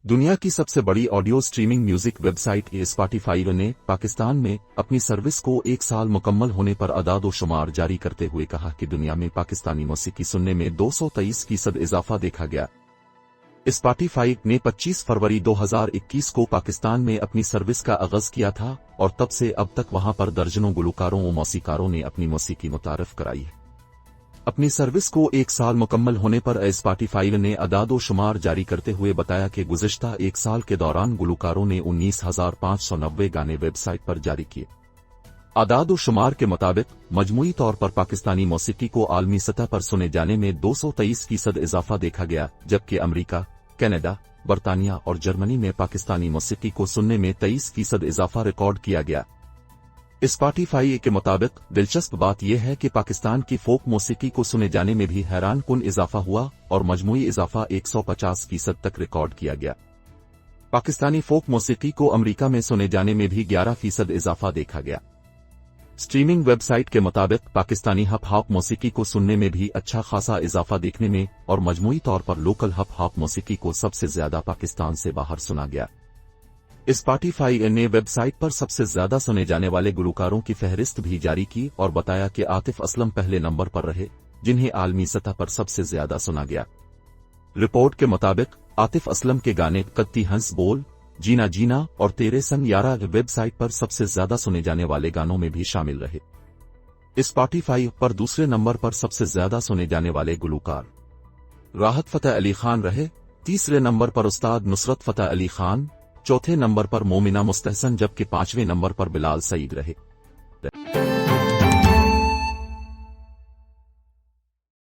दुनिया की सबसे बड़ी audio streaming music website Spotify ने पाकिस्तान में अपनी सर्विस को 1 साल मुकम्मल होने पर अदाद-ओ-शुमार जारी करते हुए कहा कि दुनिया में पाकिस्तानी मौसीकी सुनने में 223% इजाफा देखा गया। स्पॉटिफाई ने 25 फरवरी 2021 को पाकिस्तान में अपनी सर्विस का आगाज किया था और तब से अब तक वहां पर दर्जनों गुलकारों व मौसीकारों ने अपनी मौसीकी मुतारफ कराई है। अपनी सर्विस को 1 साल मुकम्मल होने पर स्पॉटिफाई ने अदाद-ओ-शुमार जारी करते हुए बताया कि गुज़िश्ता 1 साल के दौरान गुलकारों ने 19,590 गाने वेबसाइट पर जारी किए। अदाद-ओ-शुमार के मुताबिक मजमूई तौर पर पाकिस्तानी मौसीकी को आलमी सतह पर सुने जाने में 223% इजाफा देखा गया, जबकि अमेरिका, कनाडा, बरतानिया और जर्मनी में पाकिस्तानी मौसीकी को सुनने में 23% इजाफा रिकॉर्ड किया गया। स्पॉटिफाई के मुताबिक दिलचस्प बात यह है कि पाकिस्तान की फोक मौसीकी को सुने जाने में भी हैरान कुन इजाफा हुआ और मजमूई इजाफा 150% तक रिकॉर्ड किया गया। पाकिस्तानी फोक मौसीकी को अमेरिका में सुने जाने में भी 11% इजाफा देखा गया। स्ट्रीमिंग वेबसाइट के मुताबिक पाकिस्तानी हिप हॉप मौसीकी को सुनने में भी अच्छा खासा इजाफा देखने में और मजमूई तौर पर लोकल हिप हॉप मौसीकी को सबसे ज्यादा पाकिस्तान से बाहर सुना गया। स्पॉटिफाई ने वेबसाइट पर सबसे ज्यादा सुने जाने वाले गुलकारों की फहरिस्त भी जारी की और बताया कि आतिफ असलम पहले नंबर पर रहे, जिन्हें आलमी सतह पर सबसे ज्यादा सुना गया। रिपोर्ट के मुताबिक आतिफ असलम के गाने कत्ती हंस बोल, जीना जीना और तेरे संग यारा वेबसाइट पर सबसे ज्यादा सुने जाने वाले गानों में भी शामिल रहे। स्पॉटिफाई पर दूसरे नंबर पर सबसे ज्यादा सुने जाने वाले गुलकार राहत फतेह अली खान रहे, तीसरे नंबर पर उस्ताद नुसरत फतेह अली खान, चौथे नंबर पर मोमिना मुस्तहसन, जबकि 5वें नंबर पर बिलाल सईद रहे।